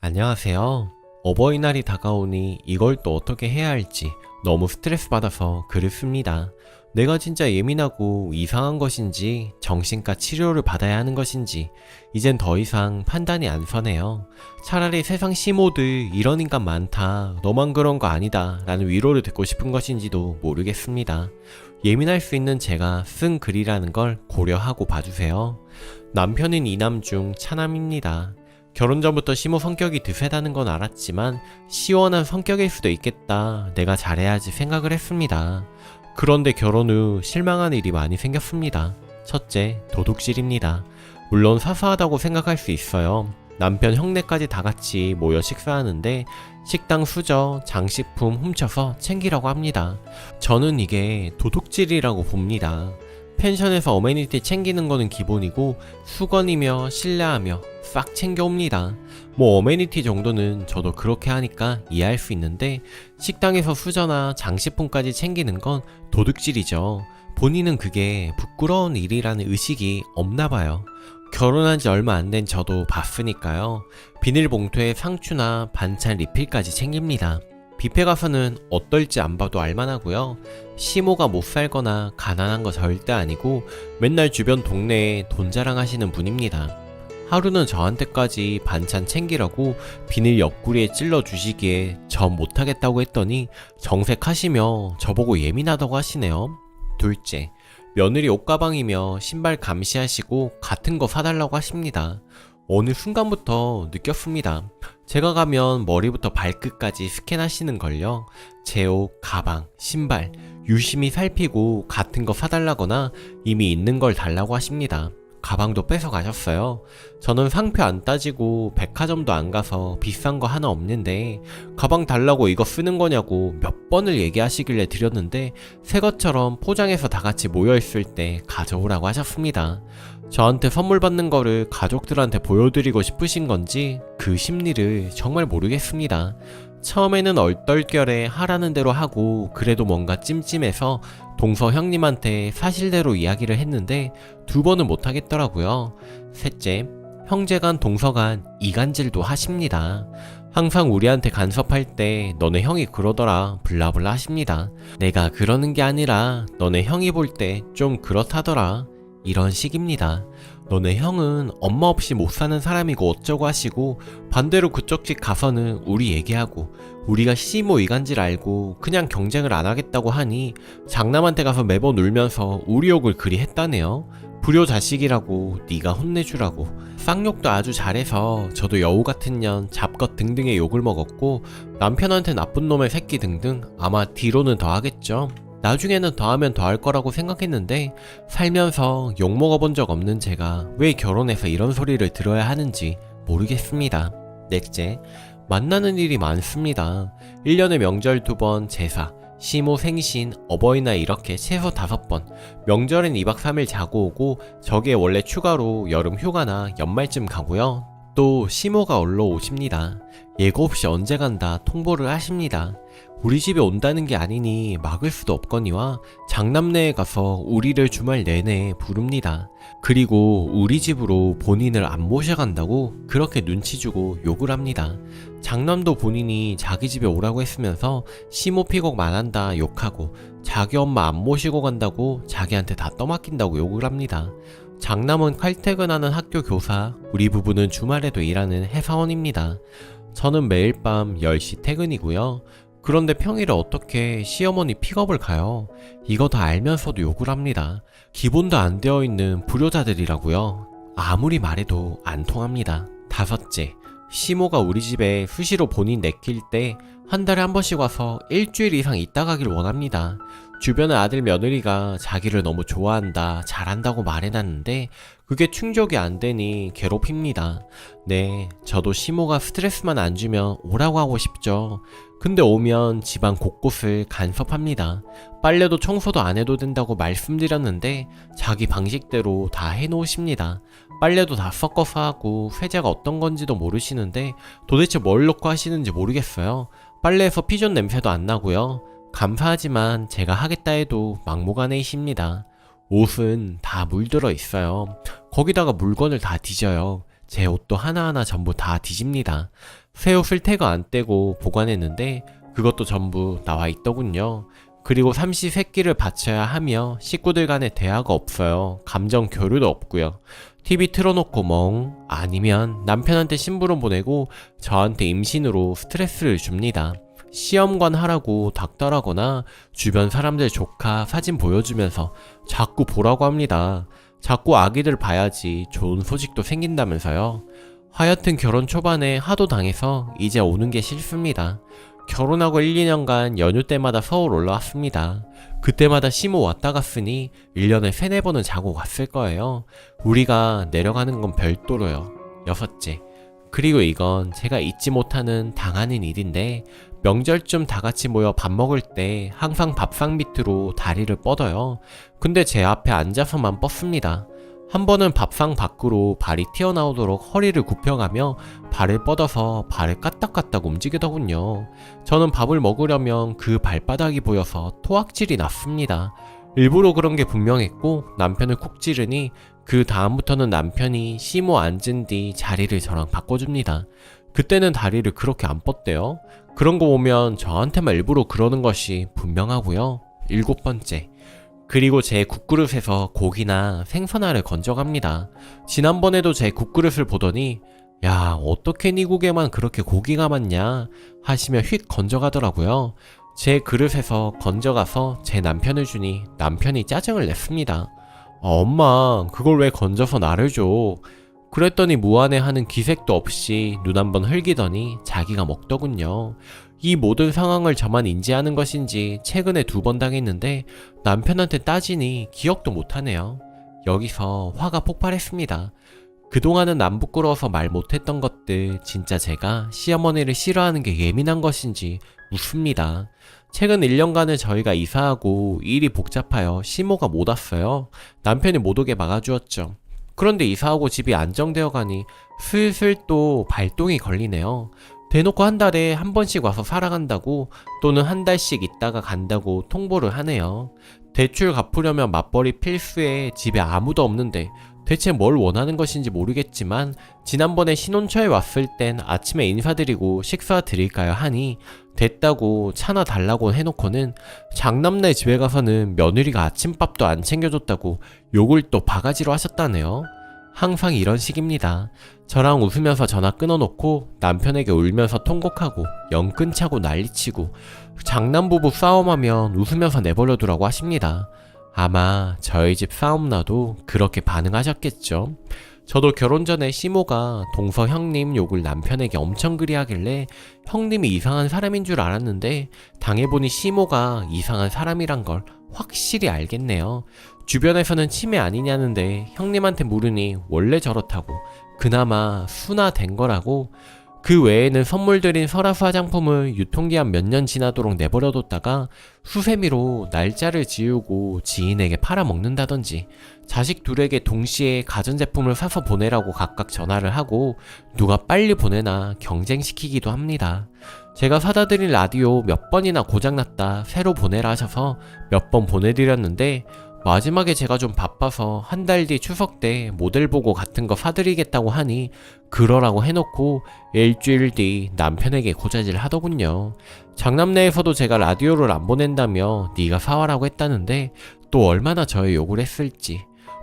안녕하세요. 어버이날이 다가오니 이걸 또 어떻게 해야 할지 너무 스트레스 받아서 글을 씁니다. 내가 진짜 예민하고 이상한 것인지 정신과 치료를 받아야 하는 것인지 이젠 더 이상 판단이 안 서네요. 차라리 세상 시모들 이런 인간 많다, 너만 그런 거 아니다 라는 위로를 듣고 싶은 것인지도 모르겠습니다. 예민할 수 있는 제가 쓴 글이라는 걸 고려하고 봐주세요. 남편인 이남 중 차남입니다. 결혼 전부터 시모 성격이 드세다는 건 알았지만 시원한 성격일 수도 있겠다, 내가 잘해야지 생각을 했습니다. 그런데 결혼 후 실망한 일이 많이 생겼습니다. 첫째, 도둑질입니다. 물론 사소하다고 생각할 수 있어요. 남편 형네까지 다 같이 모여 식사하는데 식당 수저, 장식품 훔쳐서 챙기라고 합니다. 저는 이게 도둑질이라고 봅니다. 펜션에서 어메니티 챙기는 거는 기본이고 수건이며 실내하며 싹 챙겨옵니다. 뭐 어메니티 정도는 저도 그렇게 하니까 이해할 수 있는데 식당에서 수저나 장식품까지 챙기는 건 도둑질이죠. 본인은 그게 부끄러운 일이라는 의식이 없나 봐요. 결혼한 지 얼마 안 된 저도 봤으니까요. 비닐봉투에 상추나 반찬 리필까지 챙깁니다. 뷔페 가서는 어떨지 안 봐도 알만하고요. 시모가 못 살거나 가난한 거 절대 아니고 맨날 주변 동네에 돈 자랑하시는 분입니다. 하루는 저한테까지 반찬 챙기라고 비닐 옆구리에 찔러 주시기에 전 못하겠다고 했더니 정색하시며 저보고 예민하다고 하시네요. 둘째, 며느리 옷가방이며 신발 감시하시고 같은 거 사달라고 하십니다. 어느 순간부터 느꼈습니다. 제가 가면 머리부터 발끝까지 스캔하시는 걸요. 제 옷, 가방, 신발 유심히 살피고 같은 거 사달라거나 이미 있는 걸 달라고 하십니다. 가방도 뺏어 가셨어요. 저는 상표 안 따지고 백화점도 안 가서 비싼 거 하나 없는데 가방 달라고 이거 쓰는 거냐고 몇 번을 얘기하시길래 드렸는데 새 것처럼 포장해서 다 같이 모여있을 때 가져오라고 하셨습니다. 저한테 선물 받는 거를 가족들한테 보여드리고 싶으신 건지 그 심리를 정말 모르겠습니다. 처음에는 얼떨결에 하라는 대로 하고 그래도 뭔가 찜찜해서 동서 형님한테 사실대로 이야기를 했는데 두 번은 못하겠더라고요. 셋째, 형제간 동서간 이간질도 하십니다. 항상 우리한테 간섭할 때 너네 형이 그러더라 블라블라 하십니다. 내가 그러는 게 아니라 너네 형이 볼 때 좀 그렇다더라 이런 식입니다. 너네 형은 엄마 없이 못 사는 사람이고 어쩌고 하시고 반대로 그쪽 집 가서는 우리 얘기하고 우리가 시모 이간질 알고 그냥 경쟁을 안 하겠다고 하니 장남한테 가서 매번 울면서 우리 욕을 그리 했다네요. 불효 자식이라고 네가 혼내주라고. 쌍욕도 아주 잘해서 저도 여우 같은 년 잡것 등등의 욕을 먹었고 남편한테 나쁜 놈의 새끼 등등 아마 뒤로는 더 하겠죠. 나중에는 더 하면 더 할 거라고 생각했는데 살면서 욕 먹어본 적 없는 제가 왜 결혼해서 이런 소리를 들어야 하는지 모르겠습니다. 넷째, 만나는 일이 많습니다. 1년에 명절 2번, 제사, 시모 생신, 어버이날 이렇게 최소 5번. 명절엔 2박 3일 자고 오고 저게 원래 추가로 여름 휴가나 연말쯤 가고요. 또 시모가 올라오십니다. 예고 없이 언제 간다 통보를 하십니다. 우리 집에 온다는 게 아니니 막을 수도 없거니와 장남네에 가서 우리를 주말 내내 부릅니다. 그리고 우리 집으로 본인을 안 모셔간다고 그렇게 눈치 주고 욕을 합니다. 장남도 본인이 자기 집에 오라고 했으면서 시모 피곡 만한다 욕하고 자기 엄마 안 모시고 간다고 자기한테 다 떠맡긴다고 욕을 합니다. 장남은 칼퇴근하는 학교 교사, 우리 부부는 주말에도 일하는 회사원입니다. 저는 매일 밤 10시 퇴근이고요. 그런데 평일에 어떻게 시어머니 픽업을 가요? 이거 다 알면서도 욕을 합니다. 기본도 안 되어 있는 불효자들이라고요. 아무리 말해도 안 통합니다. 다섯째, 시모가 우리 집에 수시로 본인 내킬 때 한 달에 한 번씩 와서 일주일 이상 있다 가길 원합니다. 주변의 아들 며느리가 자기를 너무 좋아한다, 잘한다고 말해놨는데 그게 충족이 안 되니 괴롭힙니다. 네, 저도 시모가 스트레스만 안 주면 오라고 하고 싶죠. 근데 오면 집안 곳곳을 간섭합니다. 빨래도 청소도 안 해도 된다고 말씀드렸는데 자기 방식대로 다 해놓으십니다. 빨래도 다 섞어서 하고 세제가 어떤 건지도 모르시는데 도대체 뭘 넣고 하시는지 모르겠어요. 빨래에서 피존 냄새도 안 나고요. 감사하지만 제가 하겠다 해도 막무가내이십니다. 옷은 다 물들어 있어요. 거기다가 물건을 다 뒤져요. 제 옷도 하나하나 전부 다 뒤집니다. 새 옷을 태그 안 떼고 보관했는데 그것도 전부 나와 있더군요. 그리고 삼시세끼를 바쳐야 하며 식구들 간의 대화가 없어요. 감정 교류도 없고요. TV 틀어놓고 멍, 아니면 남편한테 심부름 보내고 저한테 임신으로 스트레스를 줍니다. 시험관 하라고 닥달하거나 주변 사람들 조카 사진 보여주면서 자꾸 보라고 합니다. 자꾸 아기들 봐야지 좋은 소식도 생긴다면서요. 하여튼 결혼 초반에 하도 당해서 이제 오는 게 싫습니다. 결혼하고 1, 2년간 연휴 때마다 서울 올라왔습니다. 그때마다 시모 왔다 갔으니 1년에 3, 4번은 자고 갔을 거예요. 우리가 내려가는 건 별도로요. 6째. 그리고 이건 제가 잊지 못하는 당하는 일인데 명절쯤 다 같이 모여 밥 먹을 때 항상 밥상 밑으로 다리를 뻗어요. 근데 제 앞에 앉아서만 뻗습니다. 한 번은 밥상 밖으로 발이 튀어나오도록 허리를 굽혀가며 발을 뻗어서 발을 까딱까딱 움직이더군요. 저는 밥을 먹으려면 그 발바닥이 보여서 토악질이 났습니다. 일부러 그런 게 분명했고 남편을 쿡 찌르니 그 다음부터는 남편이 시모 앉은 뒤 자리를 저랑 바꿔줍니다. 그때는 다리를 그렇게 안 뻗대요. 그런 거 보면 저한테만 일부러 그러는 것이 분명하고요. 7번째. 그리고 제 국그릇에서 고기나 생선알을 건져갑니다. 지난번에도 제 국그릇을 보더니 야, 어떻게 네 국에만 그렇게 고기가 많냐 하시며 휙 건져가더라고요. 제 그릇에서 건져가서 제 남편을 주니 남편이 짜증을 냈습니다. 엄마, 그걸 왜 건져서 나를 줘? 그랬더니 무안해하는 기색도 없이 눈 한번 흘기더니 자기가 먹더군요. 이 모든 상황을 저만 인지하는 것인지 최근에 2번 당했는데 남편한테 따지니 기억도 못하네요. 여기서 화가 폭발했습니다. 그동안은 안 부끄러워서 말 못했던 것들 진짜 제가 시어머니를 싫어하는 게 예민한 것인지 묻습니다. 최근 1년간을 저희가 이사하고 일이 복잡하여 시모가 못 왔어요. 남편이 못 오게 막아주었죠. 그런데 이사하고 집이 안정되어 가니 슬슬 또 발동이 걸리네요. 대놓고 한 달에 한 번씩 와서 살아간다고 또는 한 달씩 있다가 간다고 통보를 하네요. 대출 갚으려면 맞벌이 필수에 집에 아무도 없는데 대체 뭘 원하는 것인지 모르겠지만 지난번에 신혼초에 왔을 땐 아침에 인사드리고 식사 드릴까요 하니 됐다고 차나 달라고 해놓고는 장남네 집에 가서는 며느리가 아침밥도 안 챙겨줬다고 욕을 또 바가지로 하셨다네요. 항상 이런 식입니다. 저랑 웃으면서 전화 끊어놓고 남편에게 울면서 통곡하고 영 끊자고 난리치고 장남부부 싸움하면 웃으면서 내버려두라고 하십니다. 아마 저희 집 싸움 나도 그렇게 반응하셨겠죠. 저도 결혼 전에 시모가 동서 형님 욕을 남편에게 엄청 그리 하길래 형님이 이상한 사람인 줄 알았는데 당해보니 시모가 이상한 사람이란 걸 확실히 알겠네요. 주변에서는 치매 아니냐는데 형님한테 물으니 원래 저렇다고 그나마 순화된 거라고. 그 외에는 선물 드린 설화수 화장품을 유통기한 몇 년 지나도록 내버려뒀다가 수세미로 날짜를 지우고 지인에게 팔아먹는다든지 자식 둘에게 동시에 가전제품을 사서 보내라고 각각 전화를 하고 누가 빨리 보내나 경쟁시키기도 합니다. 제가 사다 드린 라디오 몇 번이나 고장났다 새로 보내라 하셔서 몇 번 보내드렸는데 마지막에 제가 좀 바빠서 한 달 뒤 추석 때 모델 보고 같은 거 사드리겠다고 하니 그러라고 해놓고 일주일 뒤 남편에게 고자질 하더군요. 장남내에서도 제가 라디오를 안 보낸다며 네가 사와라고 했다는데 또 얼마나 저의 욕을 했을지.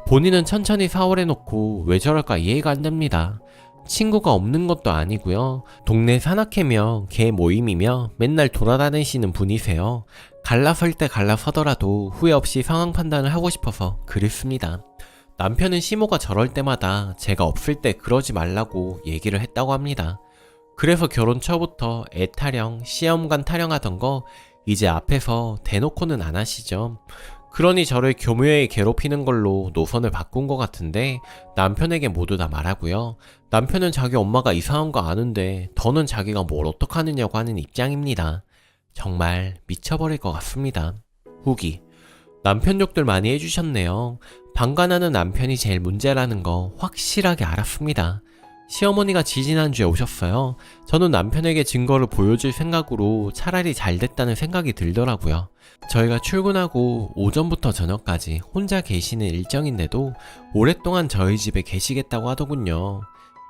본인은 천천히 사오래놓고 왜 저럴까 이해가 안 됩니다. 친구가 없는 것도 아니고요. 동네 산악회며 개 모임이며 맨날 돌아다니시는 분이세요. 갈라설 때 갈라서더라도 후회 없이 상황 판단을 하고 싶어서 글을 씁니다. 남편은 시모가 저럴 때마다 제가 없을 때 그러지 말라고 얘기를 했다고 합니다. 그래서 결혼 초부터 애 타령, 시험관 타령하던 거 이제 앞에서 대놓고는 안 하시죠. 그러니 저를 교묘하게 괴롭히는 걸로 노선을 바꾼 것 같은데 남편에게 모두 다 말하고요. 남편은 자기 엄마가 이상한 거 아는데 더는 자기가 뭘 어떡하느냐고 하는 입장입니다. 정말 미쳐버릴 것 같습니다. 후기. 남편 욕들 많이 해주셨네요. 방관하는 남편이 제일 문제라는 거 확실하게 알았습니다. 시어머니가 지지난주에 오셨어요. 저는 남편에게 증거를 보여줄 생각으로 차라리 잘 됐다는 생각이 들더라고요. 저희가 출근하고 오전부터 저녁까지 혼자 계시는 일정인데도 오랫동안 저희 집에 계시겠다고 하더군요.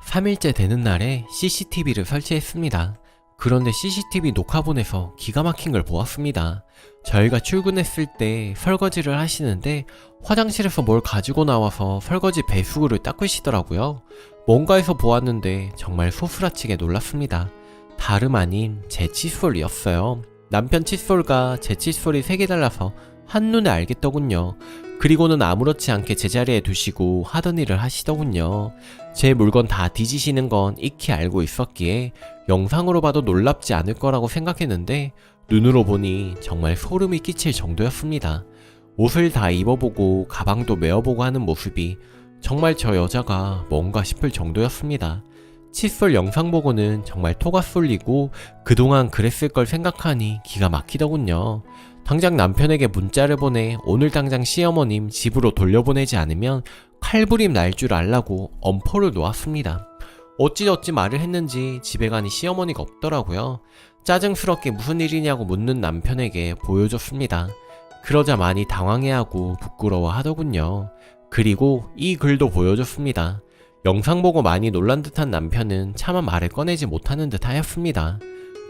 3일째 되는 날에 CCTV를 설치했습니다. 그런데 CCTV 녹화본에서 기가 막힌 걸 보았습니다. 저희가 출근했을 때 설거지를 하시는데 화장실에서 뭘 가지고 나와서 설거지 배수구를 닦으시더라고요. 뭔가에서 보았는데 정말 소스라치게 놀랐습니다. 다름 아닌 제 칫솔이었어요. 남편 칫솔과 제 칫솔이 색이 달라서 한눈에 알겠더군요. 그리고는 아무렇지 않게 제자리에 두시고 하던 일을 하시더군요. 제 물건 다 뒤지시는 건 익히 알고 있었기에 영상으로 봐도 놀랍지 않을 거라고 생각했는데 눈으로 보니 정말 소름이 끼칠 정도였습니다. 옷을 다 입어보고 가방도 메어보고 하는 모습이 정말 저 여자가 뭔가 싶을 정도였습니다. 칫솔 영상 보고는 정말 토가 쏠리고 그동안 그랬을 걸 생각하니 기가 막히더군요. 당장 남편에게 문자를 보내 오늘 당장 시어머님 집으로 돌려보내지 않으면 칼부림 날 줄 알라고 엄포를 놓았습니다. 어찌저찌 말을 했는지 집에 가니 시어머니가 없더라고요. 짜증스럽게 무슨 일이냐고 묻는 남편에게 보여줬습니다. 그러자 많이 당황해하고 부끄러워하더군요. 그리고 이 글도 보여줬습니다. 영상 보고 많이 놀란 듯한 남편은 차마 말을 꺼내지 못하는 듯 하였습니다.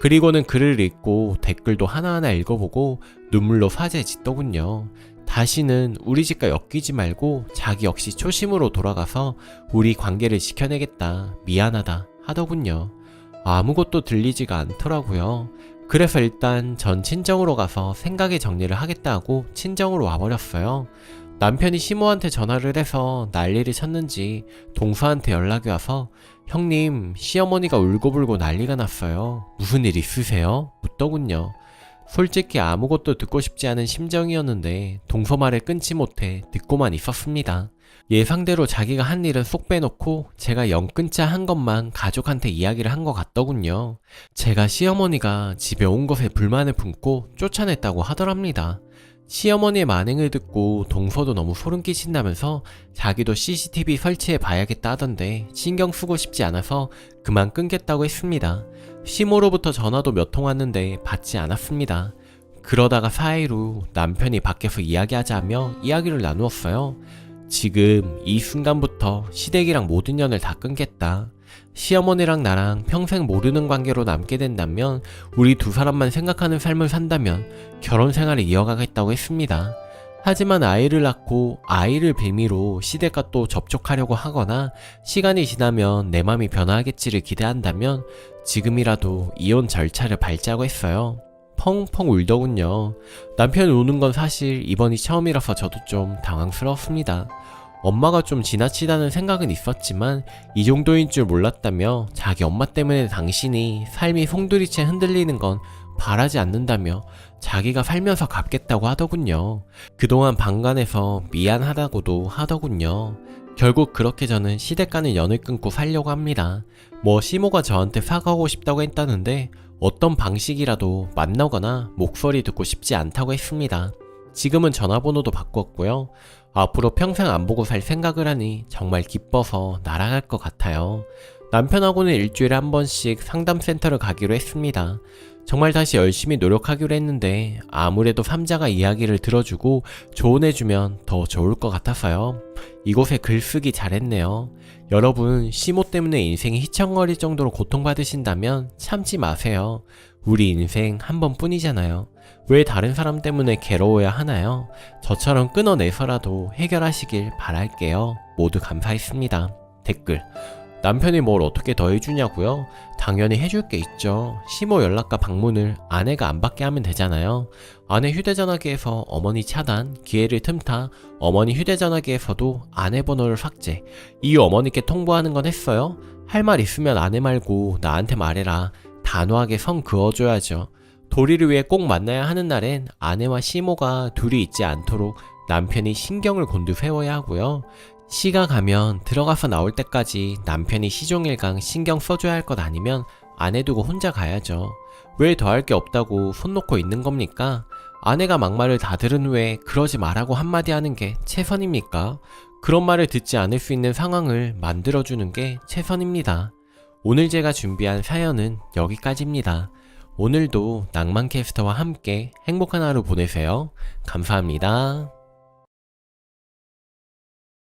그리고는 글을 읽고 댓글도 하나하나 읽어보고 눈물로 사죄 짓더군요. 다시는 우리 집과 엮이지 말고 자기 역시 초심으로 돌아가서 우리 관계를 지켜내겠다, 미안하다 하더군요. 아무것도 들리지가 않더라고요. 그래서 일단 전 친정으로 가서 생각의 정리를 하겠다 하고 친정으로 와버렸어요. 남편이 시모한테 전화를 해서 난리를 쳤는지 동서한테 연락이 와서 형님, 시어머니가 울고불고 난리가 났어요. 무슨 일 있으세요? 묻더군요. 솔직히 아무것도 듣고 싶지 않은 심정이었는데 동서 말을 끊지 못해 듣고만 있었습니다. 예상대로 자기가 한 일은 쏙 빼놓고 제가 영 끊자 한 것만 가족한테 이야기를 한 것 같더군요. 제가 시어머니가 집에 온 것에 불만을 품고 쫓아냈다고 하더랍니다. 시어머니의 만행을 듣고 동서도 너무 소름 끼친다면서 자기도 CCTV 설치해 봐야겠다 하던데 신경 쓰고 싶지 않아서 그만 끊겠다고 했습니다. 시모로부터 전화도 몇 통 왔는데 받지 않았습니다. 그러다가 4일 후 남편이 밖에서 이야기하자며 이야기를 나누었어요. 지금 이 순간부터 시댁이랑 모든 연을 다 끊겠다. 시어머니랑 나랑 평생 모르는 관계로 남게 된다면 우리 두 사람만 생각하는 삶을 산다면 결혼 생활을 이어가겠다고 했습니다. 하지만 아이를 낳고 아이를 빌미로 시댁과 또 접촉하려고 하거나 시간이 지나면 내 맘이 변화하겠지를 기대한다면 지금이라도 이혼 절차를 밟자고 했어요. 펑펑 울더군요. 남편이 우는 건 사실 이번이 처음이라서 저도 좀 당황스러웠습니다. 엄마가 좀 지나치다는 생각은 있었지만 이 정도인 줄 몰랐다며 자기 엄마 때문에 당신이 삶이 송두리째 흔들리는 건 바라지 않는다며 자기가 살면서 갚겠다고 하더군요. 그동안 방간해서 미안하다고도 하더군요. 결국 그렇게 저는 시댁과는 연을 끊고 살려고 합니다. 시모가 저한테 사과하고 싶다고 했다는데 어떤 방식이라도 만나거나 목소리 듣고 싶지 않다고 했습니다. 지금은 전화번호도 바꿨고요. 앞으로 평생 안 보고 살 생각을 하니 정말 기뻐서 날아갈 것 같아요. 남편하고는 일주일에 한 번씩 상담센터를 가기로 했습니다. 정말 다시 열심히 노력하기로 했는데 아무래도 3자가 이야기를 들어주고 조언해주면 더 좋을 것 같아서요. 이곳에 글쓰기 잘했네요. 여러분, 시모 때문에 인생이 휘청거릴 정도로 고통받으신다면 참지 마세요. 우리 인생 한 번뿐이잖아요. 왜 다른 사람 때문에 괴로워야 하나요? 저처럼 끊어내서라도 해결하시길 바랄게요. 모두 감사했습니다. 댓글: 남편이 뭘 어떻게 더 해주냐고요? 당연히 해줄 게 있죠. 시모 연락과 방문을 아내가 안 받게 하면 되잖아요. 아내 휴대전화기에서 어머니 차단, 기회를 틈타 어머니 휴대전화기에서도 아내 번호를 삭제. 이후 어머니께 통보하는 건 했어요? 할 말 있으면 아내 말고 나한테 말해라. 단호하게 선 그어줘야죠. 도리를 위해 꼭 만나야 하는 날엔 아내와 시모가 둘이 있지 않도록 남편이 신경을 곤두 세워야 하고요. 시가 가면 들어가서 나올 때까지 남편이 시종일관 신경 써줘야 할 것 아니면 아내 두고 혼자 가야죠. 왜 더할 게 없다고 손 놓고 있는 겁니까? 아내가 막말을 다 들은 후에 그러지 말라고 한마디 하는 게 최선입니까? 그런 말을 듣지 않을 수 있는 상황을 만들어주는 게 최선입니다. 오늘 제가 준비한 사연은 여기까지입니다. 오늘도 낭만캐스터와 함께 행복한 하루 보내세요. 감사합니다.